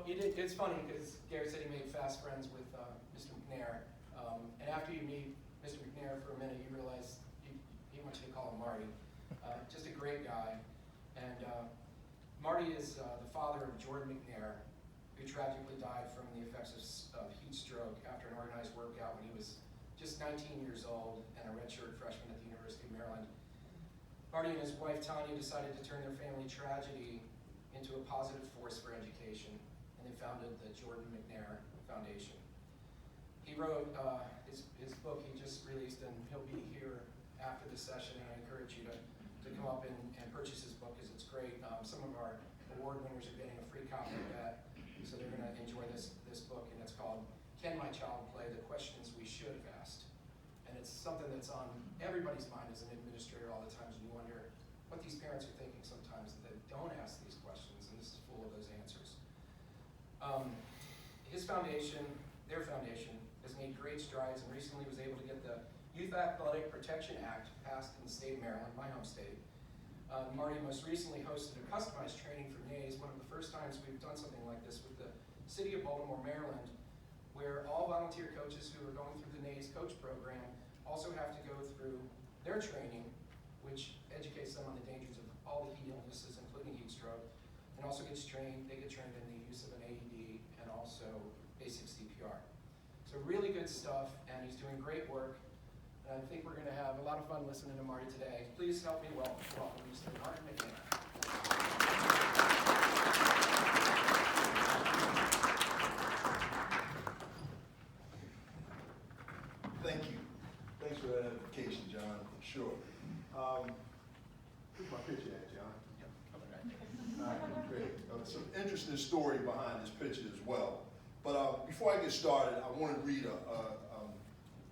it's funny because Gary said he made fast friends with Mr. McNair. And after you meet Mr. McNair for a minute, you realize he wants you to call him Marty. Just a great guy. And Marty is the father of Jordan McNair, who tragically died from the effects of heat stroke after an organized workout when he was just 19 years old and a redshirt freshman at the University of Maryland. Marty and his wife Tanya decided to turn their family tragedy into a positive force for education, and they founded the Jordan McNair Foundation. He wrote his book he just released, and he'll be here after the session, and I encourage you to come up and purchase his book because it's great. Some of our award winners are getting a free copy of that, so they're going to enjoy this book, and it's called Can My Child Play? The Questions We Should Have Asked. And it's something that's on everybody's mind as an administrator all the time, and you wonder what these parents are thinking sometimes that they don't ask these questions, and this is full of those answers. His foundation, their foundation, has made great strides and recently was able to get the Youth Athletic Protection Act passed in the state of Maryland, my home state. Marty most recently hosted a customized training for NAYS, one of the first times we've done something like this with the city of Baltimore, Maryland, where all volunteer coaches who are going through the NAYS coach program also have to go through their training, which educates them on the dangers of all the heat illnesses, including heat stroke, and also they get trained in the use of an AED and also basic CPR. So really good stuff, and he's doing great work. And I think we're going to have a lot of fun listening to Marty today. Please help me welcome Mr. Marty McNair. Thank you. Thanks for that edification, John. Sure. Where's my picture at, John? All right, great. Some interesting story behind this picture as well. But before I get started, I want to read a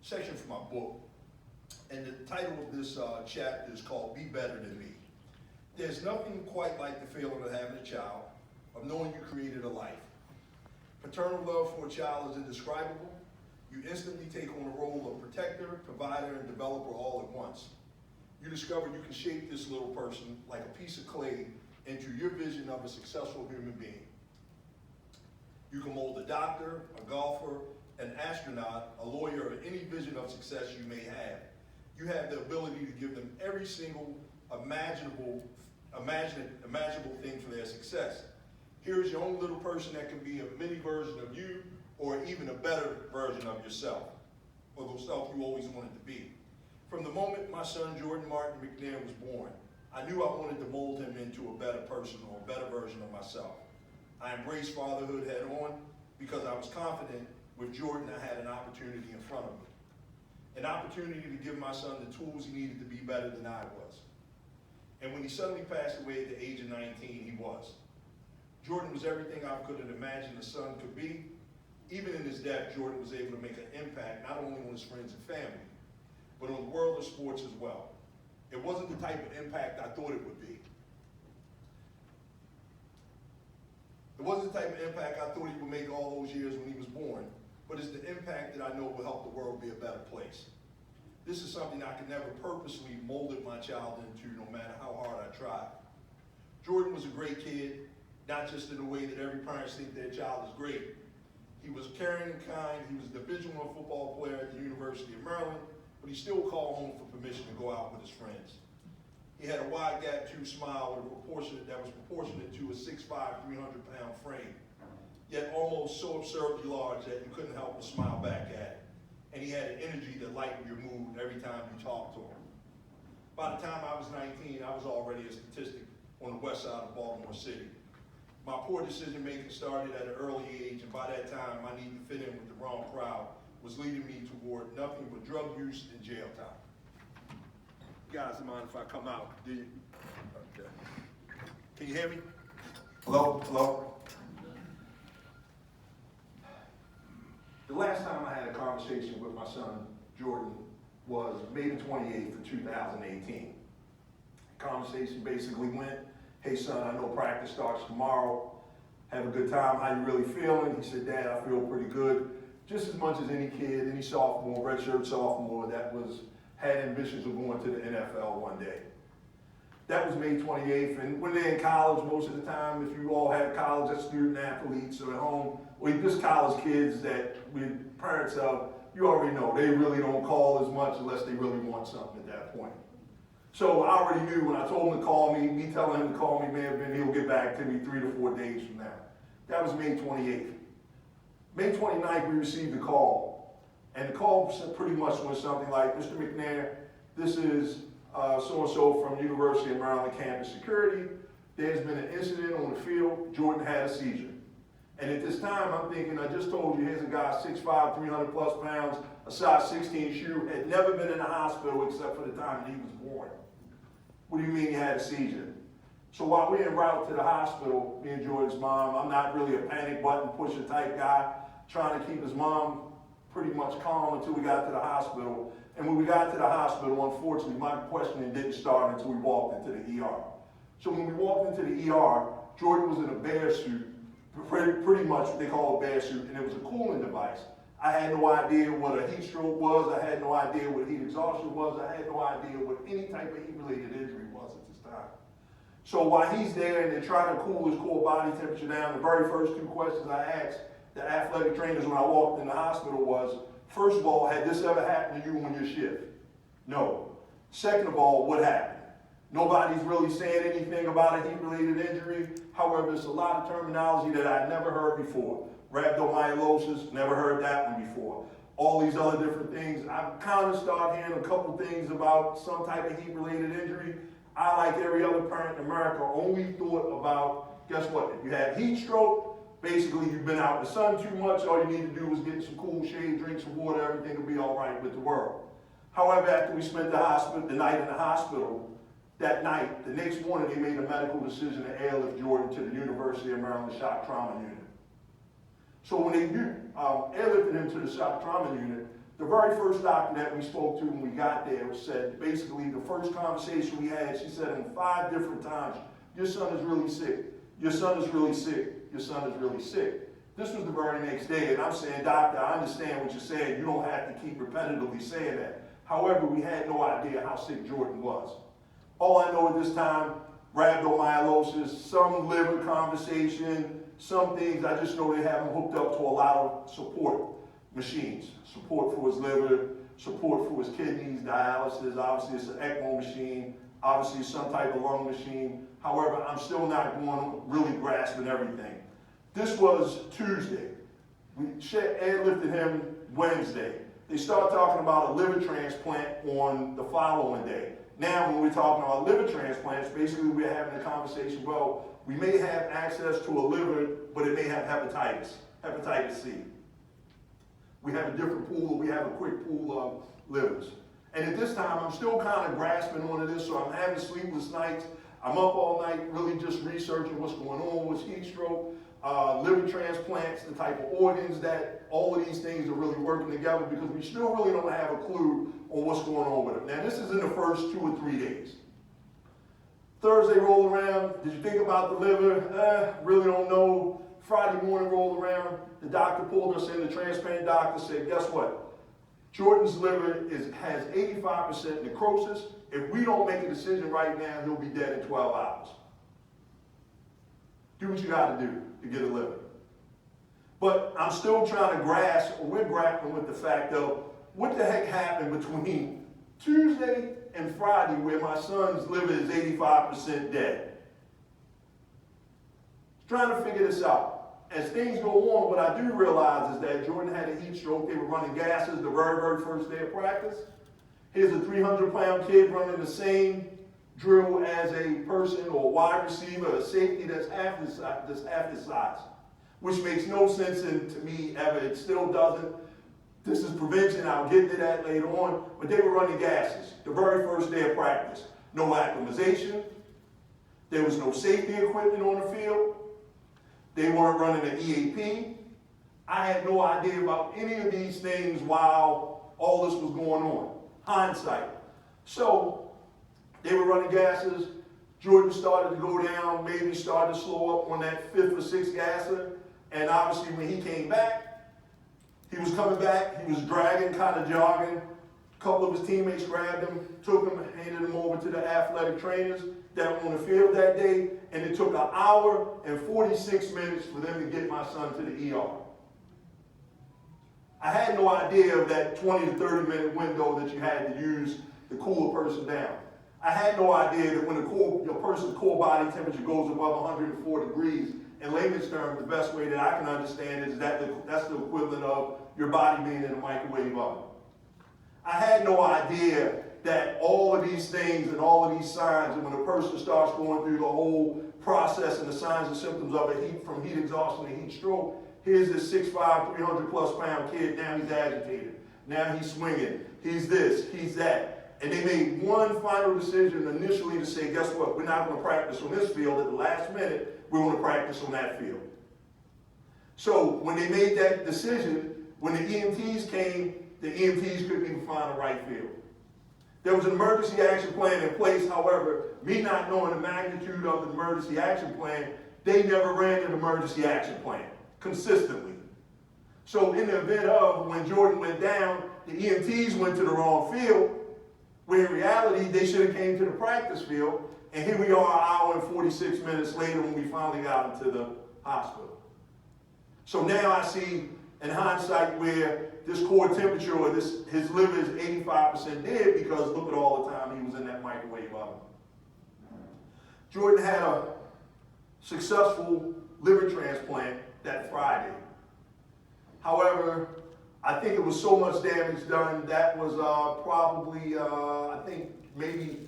section from my book. And the title of this chapter is called Be Better Than Me. There's nothing quite like the feeling of having a child, of knowing you created a life. Paternal love for a child is indescribable. You instantly take on the role of protector, provider, and developer all at once. You discover you can shape this little person like a piece of clay into your vision of a successful human being. You can mold a doctor, a golfer, an astronaut, a lawyer, or any vision of success you may have. You have the ability to give them every single imaginable thing for their success. Here's your own little person that can be a mini version of you, or even a better version of yourself, or the self you always wanted to be. From the moment my son Jordan Martin McNair was born, I knew I wanted to mold him into a better person or a better version of myself. I embraced fatherhood head on because I was confident with Jordan I had an opportunity in front of me. An opportunity to give my son the tools he needed to be better than I was. And when he suddenly passed away at the age of 19, he was. Jordan was everything I could have imagined a son could be. Even in his death, Jordan was able to make an impact not only on his friends and family, but on the world of sports as well. It wasn't the type of impact I thought it would be. It wasn't the type of impact I thought he would make all those years when he was born, but it's the impact that I know will help the world be a better place. This is something I could never purposely molded my child into, no matter how hard I tried. Jordan was a great kid, not just in the way that every parent thinks their child is great. He was caring and kind. He was a Division I football player at the University of Maryland, but he still called home for permission to go out with his friends. He had a wide gap tooth smile that was proportionate to a 6'5", 300-pound frame, yet almost so absurdly large that you couldn't help but smile back at it. And he had an energy that lightened your mood every time you talked to him. By the time I was 19, I was already a statistic on the west side of Baltimore City. My poor decision making started at an early age, and by that time, my need to fit in with the wrong crowd was leading me toward nothing but drug use and jail time. You guys don't mind if I come out, do you? Okay. Can you hear me? Hello? Hello? The last time I had a conversation with my son, Jordan, was May the 28th of 2018. The conversation basically went, hey son, I know practice starts tomorrow. Have a good time, how you really feeling? He said, Dad, I feel pretty good. Just as much as any kid, any sophomore, redshirt sophomore that had ambitions of going to the NFL one day. That was May 28th, and when they're in college, most of the time, if you all have college, that's student athletes or at home, or just college kids that with parents of, you already know, they really don't call as much unless they really want something at that point. So I already knew when I told him to call me telling him to call me may have been he'll get back to me 3 to 4 days from now. That was May 28th. May 29th, we received a call, and the call pretty much was something like, Mr. McNair, this is so-and-so from University of Maryland Campus Security. There's been an incident on the field. Jordan had a seizure. And at this time, I'm thinking, I just told you, here's a guy 6'5", 300 plus pounds, a size 16 shoe, had never been in the hospital except for the time that he was born. What do you mean he had a seizure? So while we're en route to the hospital, me and Jordan's mom, I'm not really a panic button pusher type guy, trying to keep his mom pretty much calm until we got to the hospital. And when we got to the hospital, unfortunately, my questioning didn't start until we walked into the ER. So when we walked into the ER, Jordan was in a bear suit, pretty much what they call a bear suit, and it was a cooling device. I had no idea what a heat stroke was. I had no idea what heat exhaustion was. I had no idea what any type of heat-related injury was at this time. So while he's there and they're trying to cool his core body temperature down, the very first 2 questions I asked the athletic trainers when I walked in the hospital was, first of all, had this ever happened to you on your shift? No. Second of all, what happened? Nobody's really saying anything about a heat-related injury. However, there's a lot of terminology that I'd never heard before. Rhabdomyolysis, never heard that one before. All these other different things. I've kind of started hearing a couple things about some type of heat-related injury. I, like every other parent in America, only thought about, guess what? If you had heat stroke, basically you've been out in the sun too much, all you need to do is get some cool shade, drink some water, everything will be all right with the world. However, after we spent the night in the hospital, that night, the next morning, they made a medical decision to airlift Jordan to the University of Maryland Shock Trauma Unit. So when they airlifted him to the shock trauma unit, the very first doctor that we spoke to when we got there said, basically the first conversation we had, she said in 5 different times, your son is really sick, your son is really sick, your son is really sick. This was the very next day, and I'm saying, doctor, I understand what you're saying, you don't have to keep repetitively saying that. However, we had no idea how sick Jordan was. All I know at this time, rhabdomyolysis, some liver conversation, some things, I just know they have him hooked up to a lot of support machines. Support for his liver, support for his kidneys, dialysis, obviously it's an ECMO machine, obviously some type of lung machine. However, I'm still not really grasping everything. This was Tuesday. We airlifted him Wednesday. They start talking about a liver transplant on the following day. Now, when we're talking about liver transplants, basically we're having a conversation, well, we may have access to a liver, but it may have hepatitis C. We have a different pool, we have a quick pool of livers. And at this time, I'm still kind of grasping onto this, so I'm having sleepless nights. I'm up all night really just researching what's going on with heat stroke, liver transplants, the type of organs that all of these things are really working together because we still really don't have a clue on what's going on with him. Now, this is in the first 2 or 3 days. Thursday rolled around. Did you think about the liver? Really don't know. Friday morning rolled around. The doctor pulled us in. The transplant doctor said, guess what? Jordan's liver has 85% necrosis. If we don't make a decision right now, he'll be dead in 12 hours. Do what you got to do to get a liver. But I'm still trying to grasp, or we're grappling with the fact of what the heck happened between Tuesday and Friday where my son's liver is 85% dead. Trying to figure this out. As things go on, what I do realize is that Jordan had a heat stroke. They were running gases the very, very first day of practice. Here's a 300-pound kid running the same drill as a person or a wide receiver, a safety that's half his size, which makes no sense to me ever. It still doesn't. This is prevention. I'll get to that later on. But they were running gases the very first day of practice. No acclimatization. There was no safety equipment on the field. They weren't running an EAP. I had no idea about any of these things while all this was going on. Hindsight. So they were running gases. Jordan started to go down, maybe started to slow up on that 5th or 6th gasser. And obviously when he came back, he was coming back, he was dragging, kind of jogging. A couple of his teammates grabbed him, took him, handed him over to the athletic trainers. that on the field that day, and it took an hour and 46 minutes for them to get my son to the ER. I had no idea of that 20 to 30 minute window that you had to use to cool a person down. I had no idea that when your person's core body temperature goes above 104 degrees, in layman's terms, the best way that I can understand it is that that's the equivalent of your body being in a microwave oven. I had no idea that all of these things and all of these signs, and when a person starts going through the whole process and the signs and symptoms of it, from heat exhaustion to heat stroke, here's this 6'5", 300+ pound kid, now he's agitated, now he's swinging, he's this, he's that. And they made one final decision initially to say, guess what, we're not going to practice on this field. At the last minute, we're going to practice on that field. So when they made that decision, when the EMTs came, the EMTs couldn't even find the right field. There was an emergency action plan in place. However, me not knowing the magnitude of the emergency action plan, they never ran an emergency action plan consistently. So in the event of when Jordan went down, the EMTs went to the wrong field, where in reality they should have came to the practice field, and here we are an hour and 46 minutes later when we finally got him to the hospital. So now I see in hindsight where this core temperature or his liver is 85% dead because look at all the time he was in that microwave oven. Jordan had a successful liver transplant that Friday. However, I think it was so much damage done, that was probably, I think maybe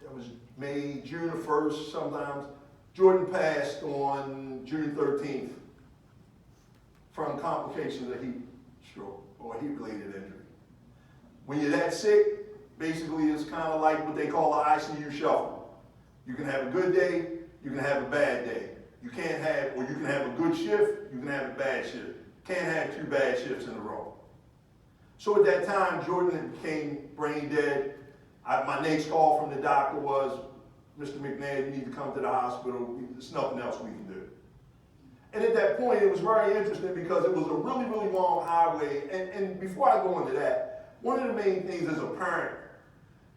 that was June the 1st sometimes. Jordan passed on June 13th from complications of heat stroke or heat-related injury. When you're that sick, basically it's kind of like what they call the ICU shuffle. You can have a good day, you can have a bad day. You can have a good shift, you can have a bad shift. Can't have two bad shifts in a row. So at that time, Jordan became brain dead. My next call from the doctor was, Mr. McNair, you need to come to the hospital. There's nothing else we can do. And at that point, it was very interesting because it was a really, really long highway. And before I go into that, one of the main things as a parent,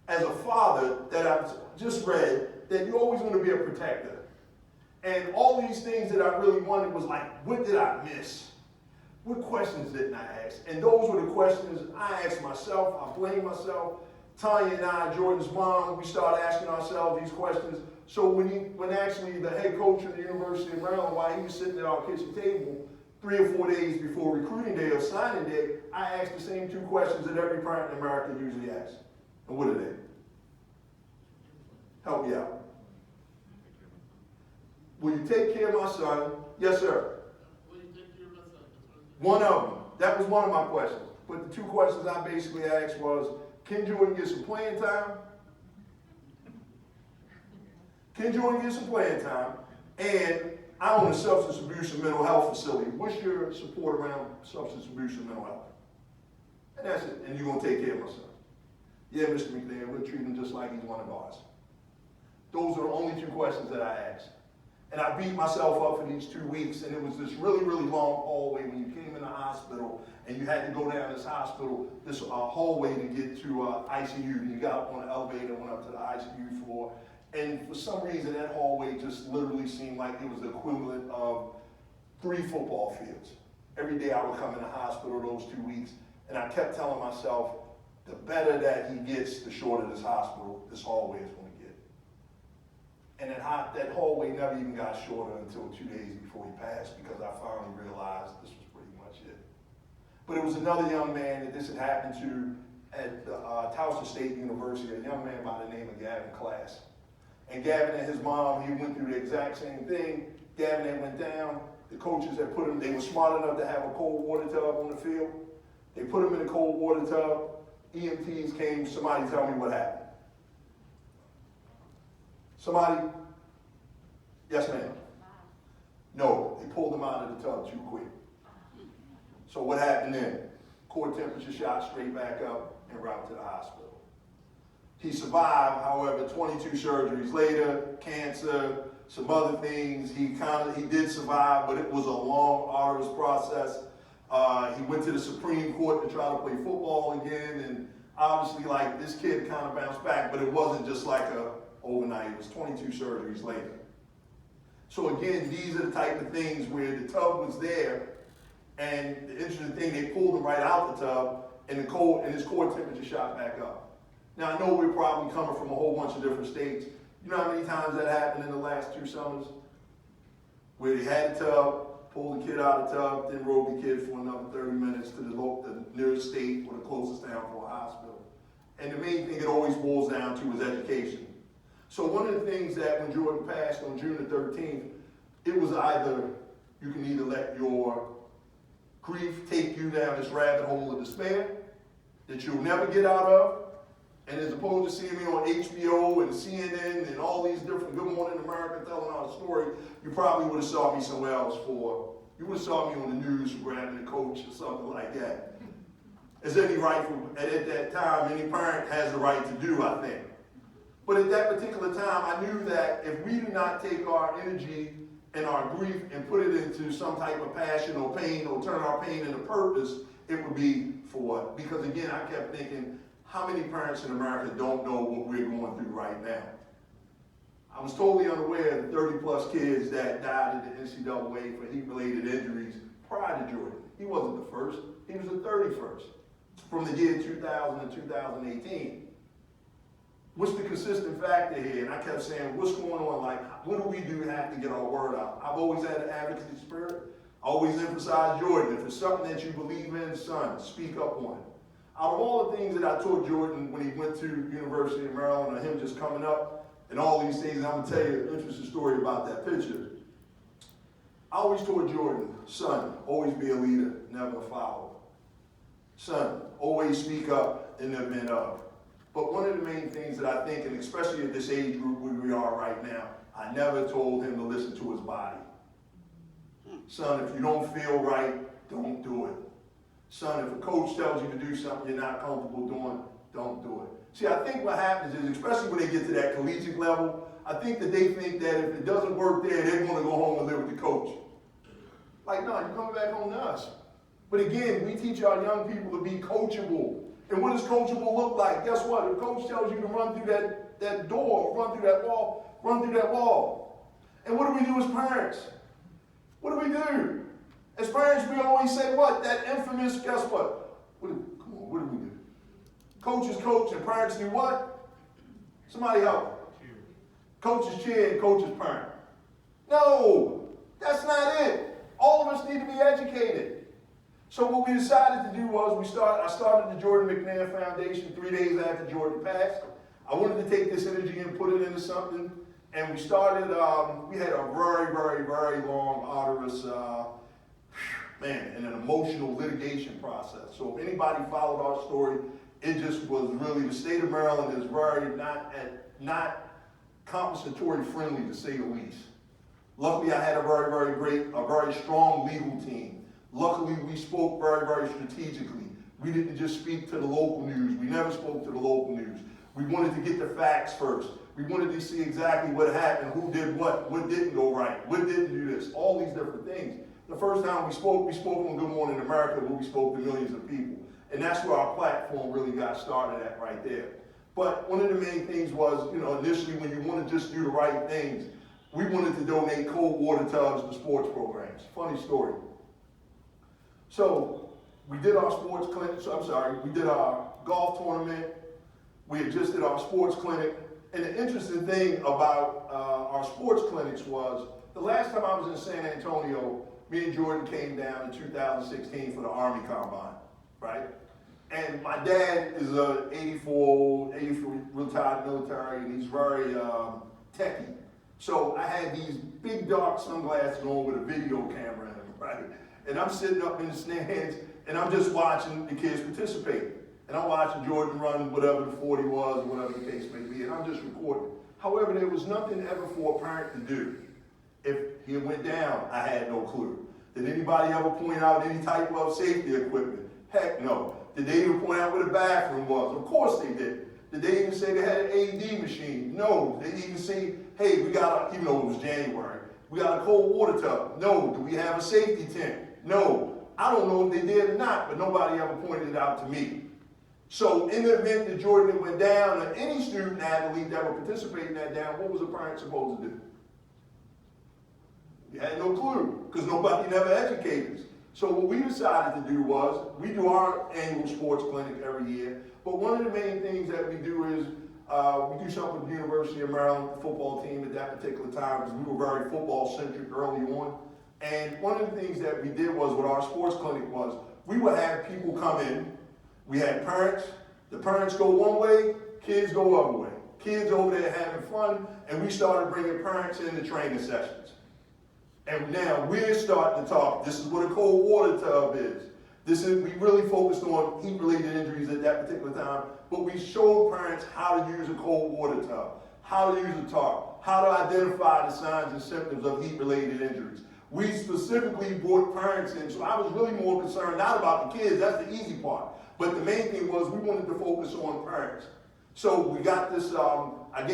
as a father, that I've just read, that you always want to be a protector. And all these things that I really wanted was like, what did I miss? What questions didn't I ask? And those were the questions I asked myself. I blame myself. Tanya and I, Jordan's mom, we started asking ourselves these questions. So when actually the head coach of the University of Maryland, while he was sitting at our kitchen table 3 or 4 days before recruiting day or signing day, I asked the same 2 questions that every parent in America usually asks. And what are they? Help me out. Will you take care of my son? Yes, sir. One of them. That was one of my questions. But the 2 questions I basically asked was, can Jordan get some playing time? Can Jordan get some playing time? And I own a substance abuse and mental health facility. What's your support around substance abuse and mental health? And that's it. And you're going to take care of my son. Yeah, Mr. McNair, we'll treat him just like he's one of ours. Those are the only 2 questions that I asked. And I beat myself up for these 2 weeks, and it was this really, really long hallway when you came in the hospital, and you had to go down this hallway to get to ICU, and you got up on the elevator and went up to the ICU floor. And for some reason, that hallway just literally seemed like it was the equivalent of 3 football fields. Every day I would come in the hospital those 2 weeks, and I kept telling myself, the better that he gets, the shorter this hallway is going to get. And that hallway never even got shorter until 2 days before he passed, because I finally realized this was pretty much it. But it was another young man that this had happened to at Towson State University, a young man by the name of Gavin Class. And Gavin and his mom, he went through the exact same thing. Gavin had went down. The coaches had put him, they were smart enough to have a cold water tub on the field. They put him in a cold water tub. EMTs came, somebody tell me what happened. Somebody? Yes, ma'am. No, they pulled him out of the tub too quick. So what happened then? Core temperature shot straight back up and route to the hospital. He survived, however, 22 surgeries later, cancer, some other things. He did survive, but it was a long, arduous process. He went to the Supreme Court to try to play football again, and obviously, like, this kid kind of bounced back, but it wasn't just like a overnight. It was 22 surgeries later. So again, these are the type of things where the tub was there, and the interesting thing, they pulled him right out the tub, and his core temperature shot back up. Now, I know we're probably coming from a whole bunch of different states. You know how many times that happened in the last 2 summers? Where they had a tub, pulled the kid out of the tub, then rode the kid for another 30 minutes to the nearest state or the closest town for a hospital. And the main thing it always boils down to is education. So one of the things that when Jordan passed on June the 13th, it was you can either let your grief take you down this rabbit hole of despair that you'll never get out of, and as opposed to seeing me on HBO and CNN and all these different Good Morning America telling our story, you probably would have saw me somewhere else you would have saw me on the news for grabbing the coach or something like that. As any rightful, at that time, any parent has the right to do, I think. But at that particular time, I knew that if we do not take our energy and our grief and put it into some type of passion or pain or turn our pain into purpose, it would be for what? Because again, I kept thinking, how many parents in America don't know what we're going through right now? I was totally unaware of the 30+ kids that died in the NCAA for heat-related injuries prior to Jordan. He wasn't the first, he was the 31st from the year 2000 to 2018. What's the consistent factor here? And I kept saying, what's going on? Like, what do we do to have to get our word out? I've always had an advocacy spirit. I always emphasize Jordan. If it's something that you believe in, son, speak up on it. Out of all the things that I taught Jordan when he went to University of Maryland, or him just coming up, and all these things, and I'm gonna tell you an interesting story about that picture. I always told Jordan, son, always be a leader, never a follower. Son, always speak up in the event of. But one of the main things that I think, and especially at this age group where we are right now, I never told him to listen to his body. Son, if you don't feel right, don't do it. Son, if a coach tells you to do something you're not comfortable doing, don't do it. See, I think what happens is, especially when they get to that collegiate level, I think that they think that if it doesn't work there, they're going to go home and live with the coach. Like, no, you're coming back home to us. But again, we teach our young people to be coachable. And what does coachable look like? Guess what? If coach tells you to run through that door, run through that wall, run through that wall. And what do we do as parents? What do we do? As parents, we always say what? That infamous, guess what? What do we do? Coaches coach and parents do what? Somebody help. Coaches cheer and coaches parent. No, that's not it. All of us need to be educated. So what we decided to do was I started the Jordan McNair Foundation 3 days after Jordan passed. I wanted to take this energy and put it into something. And we started, we had a very, very, very long, arduous, and an emotional litigation process. So if anybody followed our story, it just was really, the state of Maryland is very not compensatory friendly, to say the least. Luckily, I had a very strong legal team. Luckily, we spoke very, very strategically. We didn't just speak to the local news. We never spoke to the local news. We wanted to get the facts first. We wanted to see exactly what happened, who did what didn't go right, what didn't do this, all these different things. The first time we spoke on Good Morning America, where we spoke to millions of people. And that's where our platform really got started at right there. But one of the main things was, initially when you want to just do the right things, we wanted to donate cold water tubs to sports programs. Funny story. So we did our we did our golf tournament. We had just did our sports clinic. And the interesting thing about our sports clinics was, the last time I was in San Antonio, me and Jordan came down in 2016 for the Army Combine, right? And my dad is a 84 retired military, and he's very techie. So I had these big dark sunglasses on with a video camera in them, right? And I'm sitting up in the stands, and I'm just watching the kids participate. And I'm watching Jordan run whatever the 40 was, or whatever the case may be, and I'm just recording. However, there was nothing ever for a parent to do. If he went down, I had no clue. Did anybody ever point out any type of safety equipment? Heck no. Did they even point out where the bathroom was? Of course they did. Did they even say they had an AD machine? No. Did they even say, hey, we got even though it was January, we got a cold water tub? No. Do we have a safety tent? No. I don't know if they did or not, but nobody ever pointed it out to me. So in the event that Jordan went down, or any student athlete that would participate in that down, what was the parent supposed to do? You had no clue, because nobody never educated us. So what we decided to do was, we do our annual sports clinic every year, but one of the main things that we do is, we do something with the University of Maryland, the football team at that particular time, because we were very football-centric early on. And one of the things that we did was, with our sports clinic was, we would have people come in. We had parents. The parents go one way, kids go the other way. Kids over there having fun, and we started bringing parents into training sessions. And now we're starting to talk. This is what a cold water tub is. We really focused on heat-related injuries at that particular time, but we showed parents how to use a cold water tub, how to use a tarp, how to identify the signs and symptoms of heat-related injuries. We specifically brought parents in, so I was really more concerned not about the kids, that's the easy part, but the main thing was we wanted to focus on parents. So we got this, I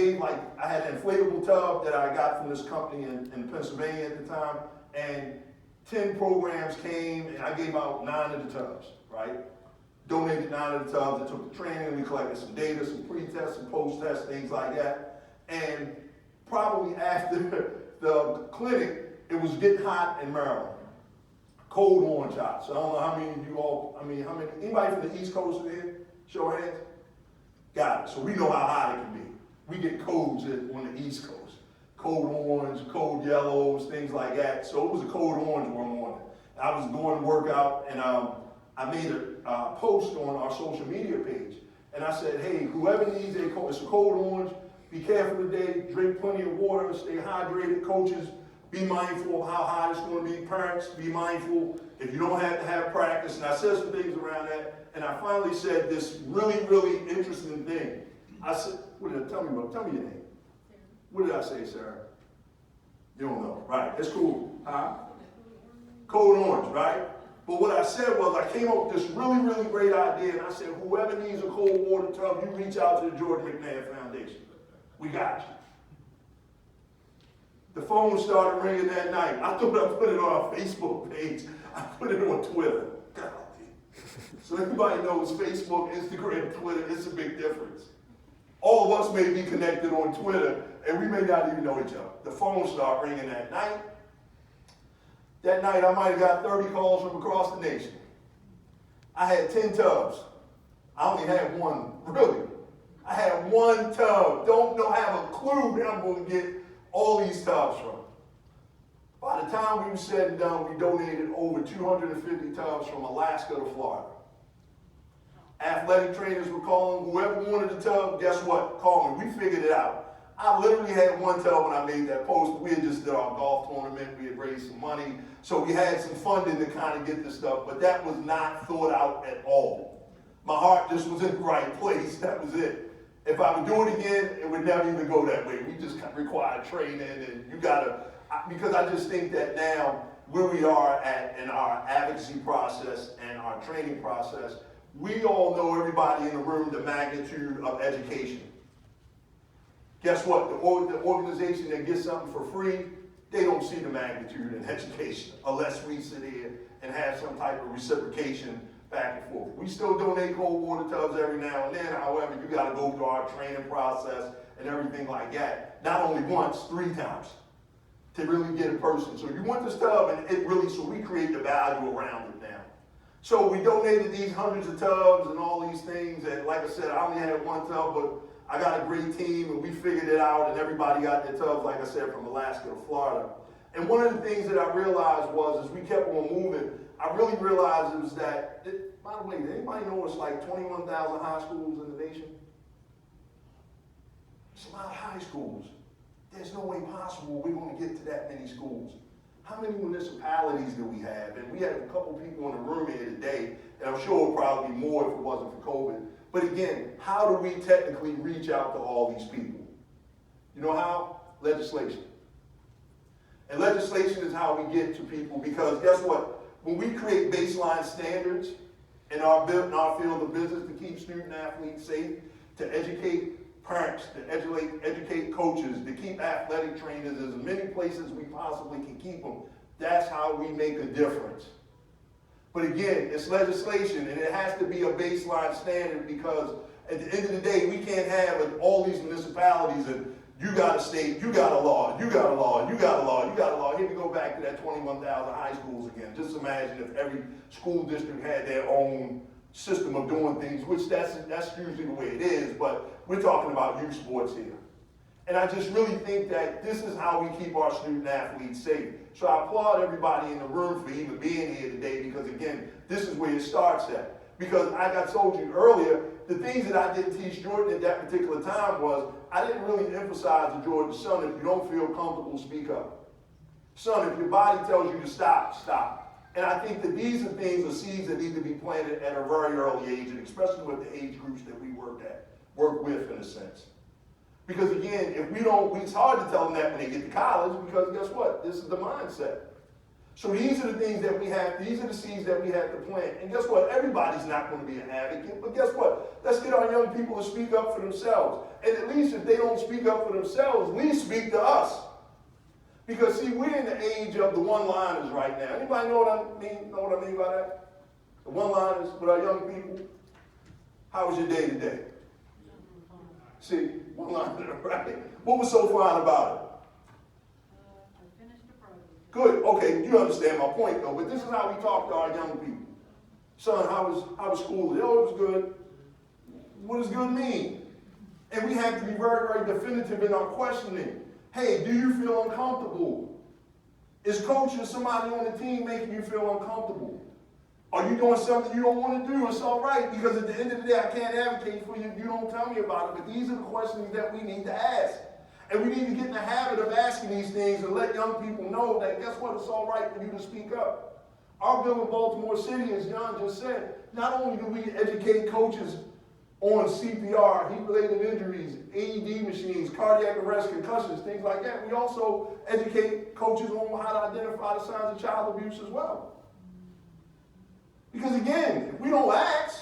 had an inflatable tub that I got from this company in Pennsylvania at the time, and 10 programs came, and I gave out 9 of the tubs, right? Donated 9 of the tubs. I took the training, we collected some data, some pre-tests, some post-tests, things like that. And probably after the clinic, it was getting hot in Maryland. Cold orange hot. So I don't know how many of you all, anybody from the East Coast in here? Show of hands. Got it. So we know how hot it can be. We get colds on the East Coast. Cold orange, cold yellows, things like that. So it was a cold orange one morning. I was going to work out, and I made a post on our social media page. And I said, hey, whoever needs it's a cold orange, be careful today, drink plenty of water, stay hydrated. Coaches, be mindful of how hot it's going to be. Parents, be mindful if you don't have to have practice. And I said some things around that. And I finally said this really, really interesting thing. I said, tell me your name. What did I say, Sarah? You don't know. Right, that's cool. Huh? Cold orange, right? But what I said was, I came up with this really, really great idea, and I said, whoever needs a cold water tub, you reach out to the Marty McNair Foundation. We got you. The phone started ringing that night. I thought I put it on our Facebook page. I put it on Twitter. God. So everybody knows Facebook, Instagram, Twitter, it's a big difference. All of us may be connected on Twitter, and we may not even know each other. The phone started ringing that night. That night, I might have got 30 calls from across the nation. I had 10 tubs. I only had one, really. I had one tub. Don't have a clue where I'm going to get all these tubs from. By the time we were said and done, we donated over 250 tubs from Alaska to Florida. Athletic trainers were calling. Whoever wanted a tub, guess what? Call me. We figured it out. I literally had one tub when I made that post. We had just did our golf tournament. We had raised some money. So we had some funding to kind of get this stuff, but that was not thought out at all. My heart just was in the right place. That was it. If I would do it again, it would never even go that way. We just required training, and you gotta, because I just think that now, where we are at in our advocacy process and our training process, we all know, everybody in the room, the magnitude of education. Guess what? The organization that gets something for free, they don't see the magnitude in education unless we sit here and have some type of reciprocation back and forth. We still donate cold water tubs every now and then. However, you got to go through our training process and everything like that. Not only once, 3 times to really get a person. So you want this tub, and so we create the value around it now. So we donated these hundreds of tubs and all these things. And like I said, I only had one tub, but I got a great team, and we figured it out, and everybody got their tubs, like I said, from Alaska to Florida. And one of the things that I realized was, as we kept on moving, I really realized it was that, by the way, did anybody know it's like 21,000 high schools in the nation? It's a lot of high schools. There's no way possible we're going to get to that many schools. How many municipalities do we have? And we have a couple people in the room here today, and I'm sure it would probably be more if it wasn't for COVID. But again, how do we technically reach out to all these people? You know how? Legislation. And legislation is how we get to people, because guess what? When we create baseline standards in our field of business to keep student athletes safe, to educate parents, to educate coaches, to keep athletic trainers as many places we possibly can keep them, that's how we make a difference. But again, it's legislation, and it has to be a baseline standard, because at the end of the day, we can't have all these municipalities and you got a state, you got a law, you got a law, you got a law, you got a law. Here we go back to that 21,000 high schools again. Just imagine if every school district had their own system of doing things, which that's usually the way it is, but we're talking about youth sports here. And I just really think that this is how we keep our student athletes safe. So I applaud everybody in the room for even being here today, because again, this is where it starts at. Because like I told you earlier, the things that I didn't teach Jordan at that particular time was, I didn't really emphasize to Jordan, son, if you don't feel comfortable, speak up. Son, if your body tells you to stop, stop. And I think that these are things, or seeds that need to be planted at a very early age, and especially with the age groups that we work with in a sense. Because again, if we don't, it's hard to tell them that when they get to college, because guess what? This is the mindset. So these are the things that we have, these are the seeds that we have to plant. And guess what? Everybody's not going to be an advocate, but guess what? Let's get our young people to speak up for themselves. And at least if they don't speak up for themselves, at least speak to us. Because see, we're in the age of the one-liners right now. Anybody know what I mean by that? The one-liners with our young people. How was your day today? See, one-liner, right? What was so fun about it? I finished the project. Good, okay, you understand my point though, but this is how we talk to our young people. Son, how was school? Oh, it was good. What does good mean? And we have to be very, very definitive in our questioning. Hey, do you feel uncomfortable? Is coach or somebody on the team making you feel uncomfortable? Are you doing something you don't want to do? It's all right, because at the end of the day, I can't advocate for you if you don't tell me about it. But these are the questions that we need to ask. And we need to get in the habit of asking these things and let young people know that, guess what, it's all right for you to speak up. Our bill in Baltimore City, as John just said, not only do we educate coaches on CPR, heat-related injuries, AED machines, cardiac arrest, concussions, things like that, we also educate coaches on how to identify the signs of child abuse as well. Because again, if we don't ask,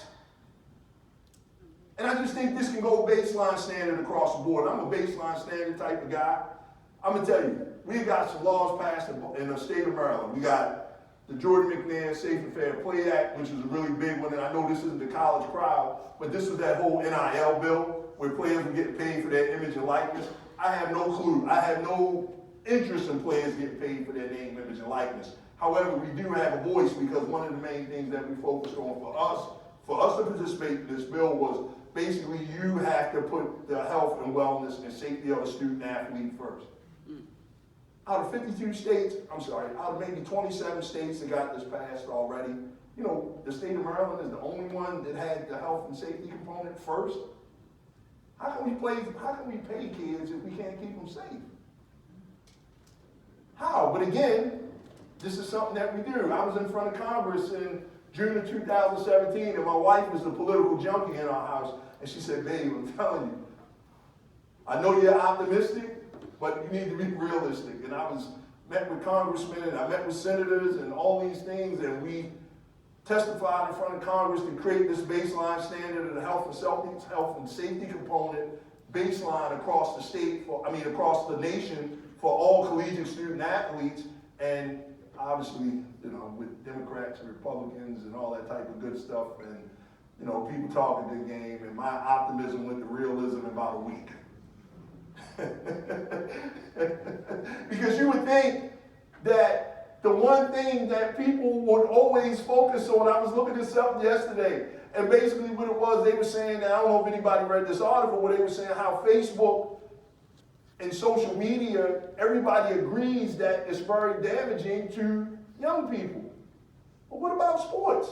and I just think this can go baseline standard across the board. I'm a baseline standard type of guy. I'm going to tell you, we've got some laws passed in the state of Maryland. We got the Jordan McNair Safe and Fair Play Act, which is a really big one, and I know this isn't the college crowd, but this was that whole NIL bill where players were getting paid for their image and likeness. I have no clue. I have no interest in players getting paid for their name, image, and likeness. However, we do have a voice, because one of the main things that we focused on for us to participate in this bill was basically you have to put the health and wellness and safety of a student athlete first. Out of 52 states, out of maybe 27 states that got this passed already, you know, the state of Maryland is the only one that had the health and safety component first. How can we pay kids if we can't keep them safe? How? But again, this is something that we do. I was in front of Congress in June of 2017, and my wife was the political junkie in our house, and she said, babe, I'm telling you, I know you're optimistic, but you need to be realistic. And I met with congressmen, and I met with senators, and all these things, and we testified in front of Congress to create this baseline standard of the health and safety component baseline across the state, across the nation for all collegiate student athletes. And obviously, you know, with Democrats and Republicans and all that type of good stuff, and, you know, people talking the game, and my optimism went to realism in about a week. Because you would think that the one thing that people would always focus on, I was looking this up yesterday, and basically what it was, they were saying, I don't know if anybody read this article, where they were saying how Facebook and social media, everybody agrees that it's very damaging to young people. But what about sports?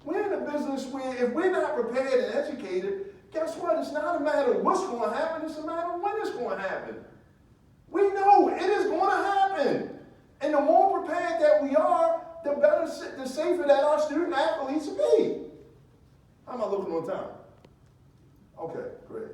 We're in a business where if we're not prepared and educated, guess what? It's not a matter of what's going to happen, it's a matter of when it's going to happen. We know it is going to happen. And the more prepared that we are, the better, the safer that our student athletes will be. How am I looking on time? Okay, great.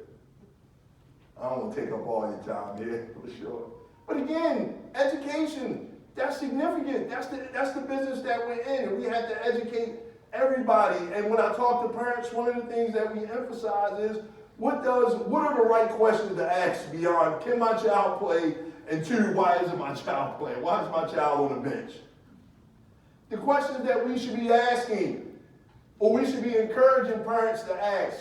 I don't want to take up all your time here, for sure. But again, education, that's significant. That's the business that we're in, and we have to educate everybody. And when I talk to parents, one of the things that we emphasize is, what are the right questions to ask beyond, can my child play? And two, why isn't my child playing? Why is my child on the bench? The questions that we should be asking, or we should be encouraging parents to ask.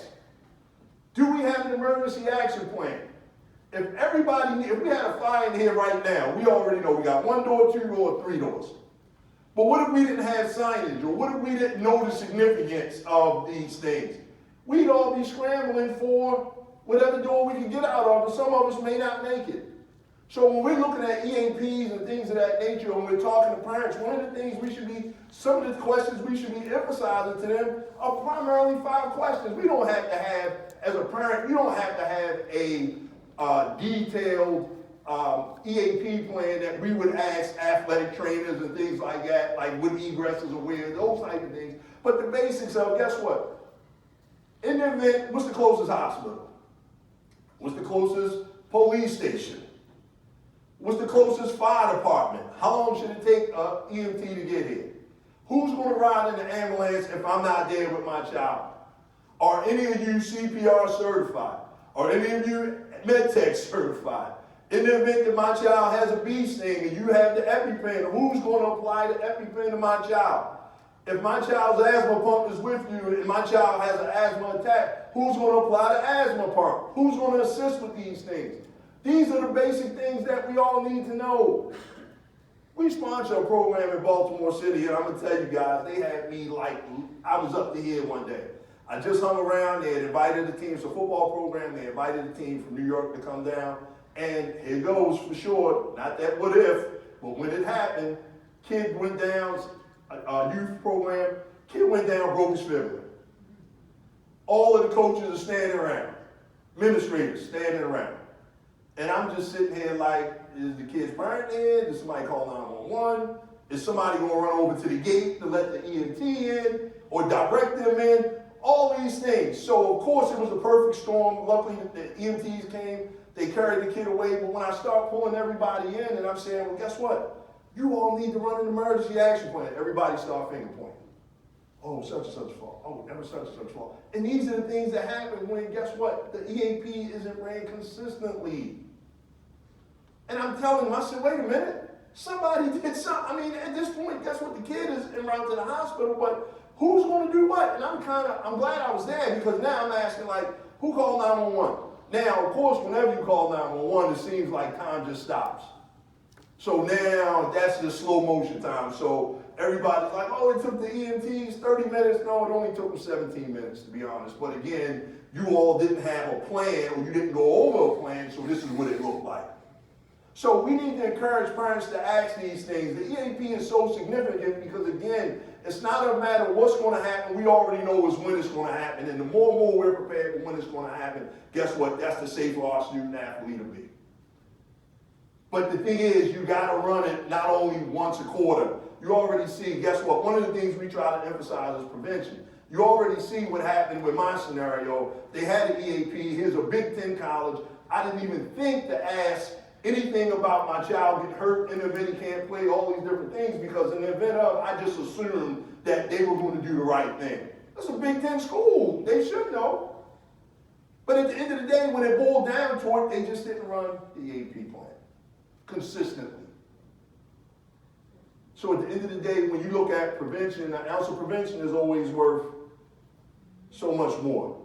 Do we have an emergency action plan? If we had a fire in here right now, we already know we got 1 door, 2 doors, 3 doors. But what if we didn't have signage, or what if we didn't know the significance of these things? We'd all be scrambling for whatever door we can get out of, and some of us may not make it. So when we're looking at EAPs and things of that nature, when we're talking to parents, one of the things some of the questions we should be emphasizing to them are primarily 5 questions. We don't have to have, as a parent, you don't have to have a detailed EAP plan that we would ask athletic trainers and things like that, like what egresses are where, those type of things. But the basics of, guess what? In the event, what's the closest hospital? What's the closest police station? What's the closest fire department? How long should it take an EMT to get here? Who's going to ride in the ambulance if I'm not there with my child? Are any of you CPR certified? Are any of you MedTech certified? In the event that my child has a bee sting and you have the EpiPen, who's going to apply the EpiPen to my child? If my child's asthma pump is with you and my child has an asthma attack, who's going to apply the asthma pump? Who's going to assist with these things? These are the basic things that we all need to know. We sponsor a program in Baltimore City, and I'm going to tell you guys, they had me like, I was up to here one day. I just hung around, they had invited the team, it's a football program, they invited the team from New York to come down, and here goes for sure, not that what if, but when it happened, kid went down, a youth program, kid went down, broke his fibula. All of the coaches are standing around, administrators standing around. And I'm just sitting here like, is the kid's parent in? Does somebody call 911? Is somebody going to run over to the gate to let the EMT in or direct them in? All these things. So, of course, it was a perfect storm. Luckily, the EMTs came. They carried the kid away. But when I start pulling everybody in and I'm saying, well, guess what? You all need to run an emergency action plan. Everybody start finger pointing. Oh, such and such fault. Oh, that was such and such fault. And these are the things that happen when, guess what? The EAP isn't ran consistently. And I'm telling them, I said, wait a minute. Somebody did something. I mean, at this point, guess what? The kid is en route to the hospital, but who's going to do what? And I'm glad I was there because now I'm asking, like, who called 911? Now, of course, whenever you call 911, it seems like time just stops. So now that's the slow motion time. So everybody's like, oh, it took the EMTs 30 minutes. No, it only took them 17 minutes, to be honest. But again, you all didn't have a plan or you didn't go over a plan, so this is what it looked like. So we need to encourage parents to ask these things. The EAP is so significant because, again, it's not a matter of what's going to happen. We already know is when it's going to happen. And the more and more we're prepared for when it's going to happen, guess what? That's the safer our student athlete will be. But the thing is, you got to run it not only once a quarter. You already see, guess what? One of the things we try to emphasize is prevention. You already see what happened with my scenario. They had an EAP. Here's a Big Ten college. I didn't even think to ask anything about my child getting hurt in the event he can't play, all these different things, because in the event of, I just assumed that they were going to do the right thing. That's a Big Ten school. They should know. But at the end of the day, when it boiled down to it, they just didn't run the EAP plan consistently. So at the end of the day, when you look at prevention, an ounce of prevention is always worth so much more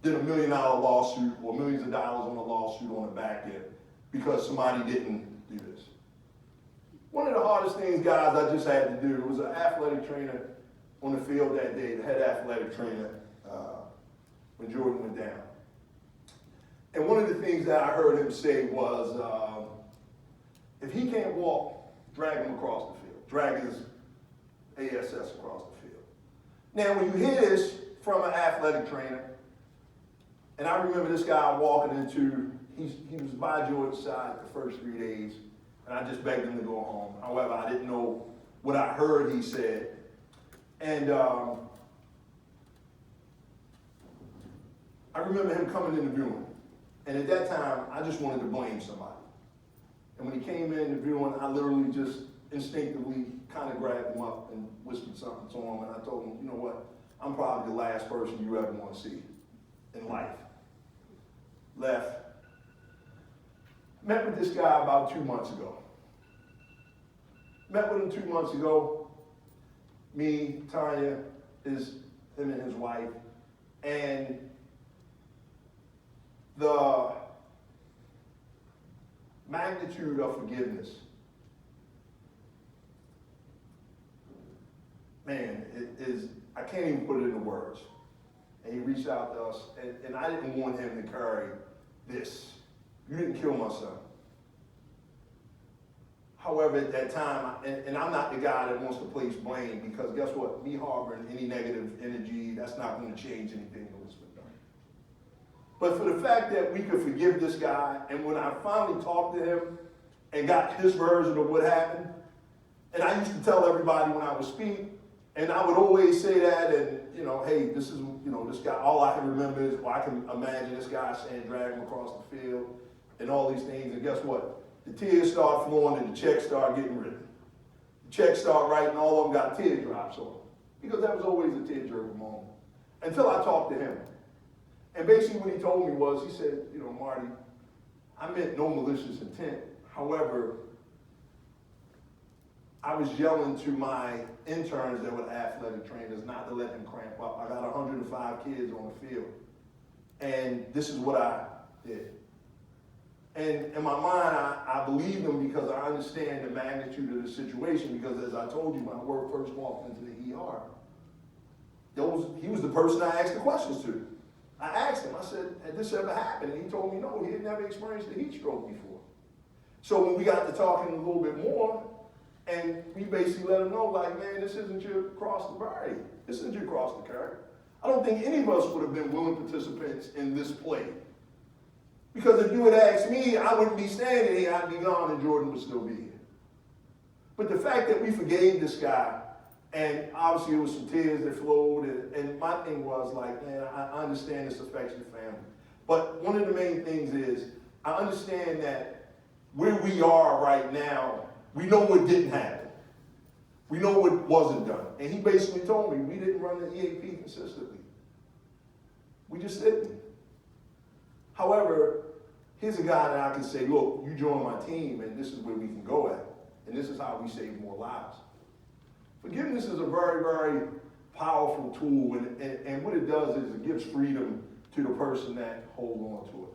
than $1 million lawsuit or millions of dollars on a lawsuit on the back end because somebody didn't do this. One of the hardest things, guys, I just had to do was an athletic trainer on the field that day, the head athletic trainer, when Jordan went down. And one of the things that I heard him say was, if he can't walk, drag him across the field. Drag his ASS across the field. Now, when you hear this from an athletic trainer, and I remember this guy walking into, he was by Jordan's side the first 3 days, and I just begged him to go home. However, I didn't know what I heard he said. And I remember him coming in the viewing. And at that time, I just wanted to blame somebody. And when he came in the viewing, I literally just instinctively kind of grabbed him up and whispered something to him. And I told him, you know what? I'm probably the last person you ever want to see in life. Left. Met with this guy about 2 months ago. Met with him 2 months ago. me, Tanya, is him and his wife, and the magnitude of forgiveness, man, it is, I can't even put it into words. And he reached out to us, and I didn't want him to carry this. You didn't kill my son. However, at that time, and I'm not the guy that wants to place blame, because guess what? Me harboring any negative energy, that's not going to change anything that was been done. But for the fact that we could forgive this guy, and when I finally talked to him and got his version of what happened, and I used to tell everybody when I would speak, and I would always say that, and hey, this is, this guy, all I can remember is, well, I can imagine this guy saying, drag him across the field, and all these things, and guess what? The tears start flowing and the checks start getting written. The checks start writing, all of them got teardrops on them. Because that was always a tearjerker moment. Until I talked to him. And basically what he told me was, he said, Marty, I meant no malicious intent. However, I was yelling to my interns that were athletic trainers not to let them cramp up. I got 105 kids on the field. And this is what I did. And in my mind, I believe him because I understand the magnitude of the situation, because as I told you, when I first walked into the ER, he was the person I asked the questions to. I asked him, I said, had this ever happened? And he told me no, he had never experienced a heat stroke before. So when we got to talking a little bit more, and we basically let him know, like, man, this isn't your cross to bury. This isn't your cross to carry. I don't think any of us would have been willing participants in this play. Because if you had asked me, I wouldn't be standing here, I'd be gone, and Jordan would still be here. But the fact that we forgave this guy, and obviously it was some tears that flowed, and my thing was like, man, I understand this affects your family. But one of the main things is, I understand that where we are right now, we know what didn't happen. We know what wasn't done. And he basically told me, we didn't run the EAP consistently. We just didn't. However, here's a guy that I can say, look, you join my team and this is where we can go at. And this is how we save more lives. Forgiveness is a very, very powerful tool, and what it does is it gives freedom to the person that holds on to it.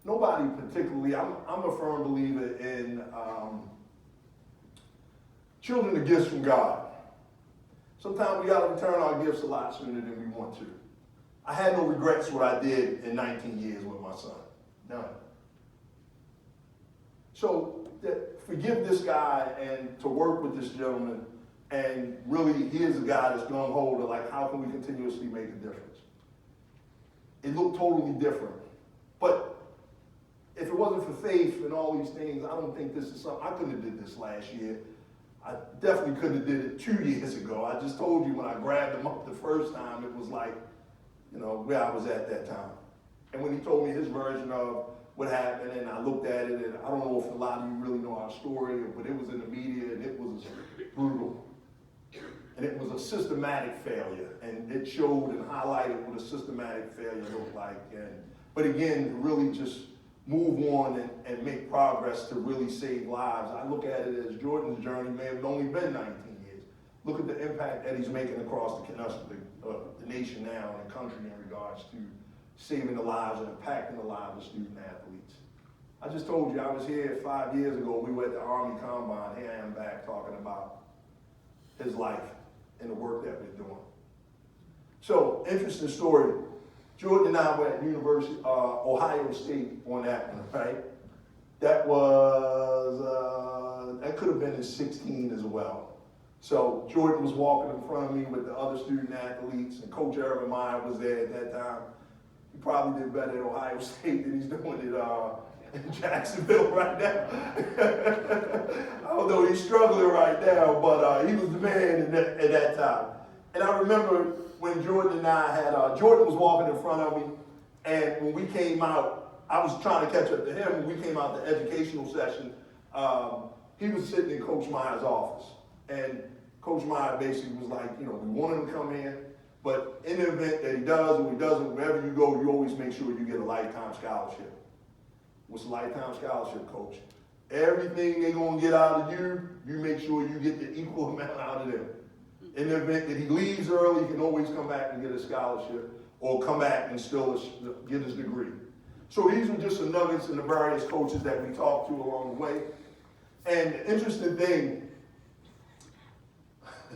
Nobody particularly, I'm a firm believer in children are gifts from God. Sometimes we got to return our gifts a lot sooner than we want to. I had no regrets what I did in 19 years with my son. None. So forgive this guy and to work with this gentleman, and really here's a guy that's gung-ho to like, how can we continuously make a difference? It looked totally different. But if it wasn't for faith and all these things, I don't think this is something, I couldn't have did this last year. I definitely couldn't have did it 2 years ago. I just told you when I grabbed him up the first time, it was like, where I was at that time. And when he told me his version of what happened, and I looked at it, and I don't know if a lot of you really know our story, but it was in the media, and it was brutal. And it was a systematic failure, and it showed and highlighted what a systematic failure looked like. But again, to really just move on and make progress to really save lives, I look at it as Jordan's journey may have only been 19 years. Look at the impact that he's making across the nation now and the country in regards to saving the lives and impacting the lives of student athletes. I just told you, I was here 5 years ago. We were at the Army Combine. Here I am back talking about his life and the work that we're doing. So, interesting story. Jordan and I were at University, Ohio State on that one, right? That was, that could have been in 16 as well. So Jordan was walking in front of me with the other student athletes, and Coach Urban Meyer was there at that time. He probably did better at Ohio State than he's doing it in Jacksonville right now. Although he's struggling right now, but he was the man at that time. And I remember when Jordan and I had, Jordan was walking in front of me, and when we came out, I was trying to catch up to him. When we came out the educational session, he was sitting in Coach Meyer's office. And Coach Meyer basically was like, we want him to come in, but in the event that he does or he doesn't, wherever you go, you always make sure you get a lifetime scholarship. What's a lifetime scholarship, Coach? Everything they're going to get out of you, you make sure you get the equal amount out of them. in the event that he leaves early, he can always come back and get a scholarship or come back and still get his degree. So these were just some nuggets in the various coaches that we talked to along the way. And the interesting thing,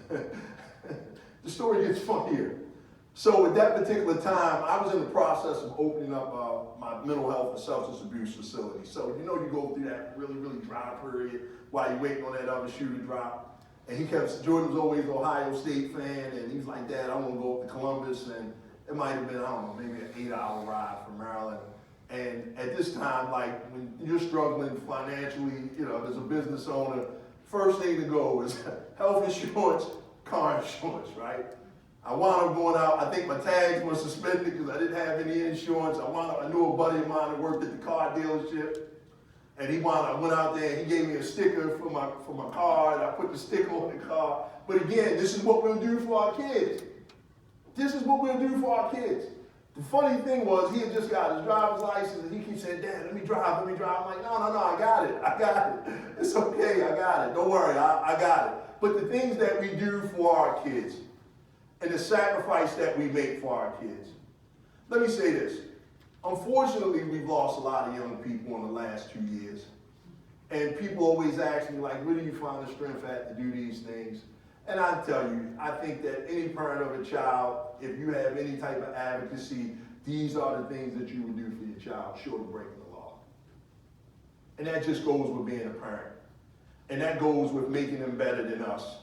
the story gets funnier. So at that particular time, I was in the process of opening up my mental health and substance abuse facility. So you know you go through that really, really dry period while you're waiting on that other shoe to drop. And Jordan was always an Ohio State fan, and he's like, Dad, I want to go up to Columbus, and it might have been, I don't know, maybe an 8-hour ride from Maryland. And at this time, like when you're struggling financially, you know, as a business owner, first thing to go is health insurance, car insurance, right? I wound up going out, I think my tags were suspended because I didn't have any insurance. I knew a buddy of mine that worked at the car dealership. And I went out there and he gave me a sticker for my car, and I put the sticker on the car. But again, this is what we'll do for our kids. This is what we'll do for our kids. The funny thing was, he had just got his driver's license, and he keeps saying, Dad, let me drive. I'm like, no, I got it. It's okay, I got it. Don't worry, I got it. But the things that we do for our kids, and the sacrifice that we make for our kids. Let me say this. Unfortunately, we've lost a lot of young people in the last 2 years. And people always ask me, like, where do you find the strength at to do these things? And I tell you, I think that any parent of a child, if you have any type of advocacy, these are the things that you would do for your child, short of breaking the law. And that just goes with being a parent. And that goes with making them better than us.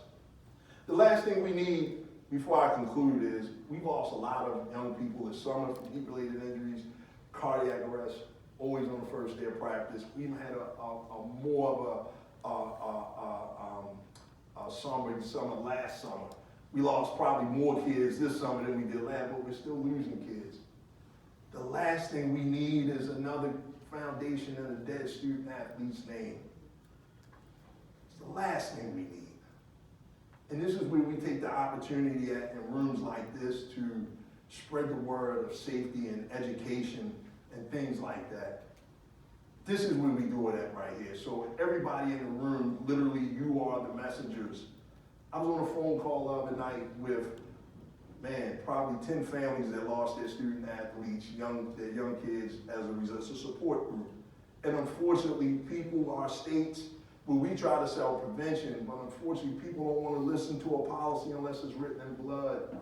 The last thing we need, before I conclude, is we've lost a lot of young people this summer from heat-related injuries, cardiac arrest, always on the first day of practice. We even had a more of a summer last summer. We lost probably more kids this summer than we did last, but we're still losing kids. The last thing we need is another foundation in a dead student athlete's name. It's the last thing we need. And this is where we take the opportunity in rooms like this to spread the word of safety and education and things like that. This is where we do it at right here. So everybody in the room, literally, you are the messengers. I was on a phone call the other night with, probably 10 families that lost their student athletes, their young kids as a result. It's a support group. And unfortunately, our states, where we try to sell prevention, but unfortunately, people don't want to listen to a policy unless it's written in blood.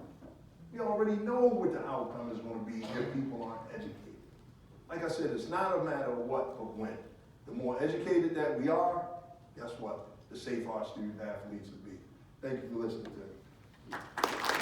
We already know what the outcome is going to be if people aren't educated. Like I said, it's not a matter of what, but when. The more educated that we are, guess what? The safer our student athletes will be. Thank you for listening to me.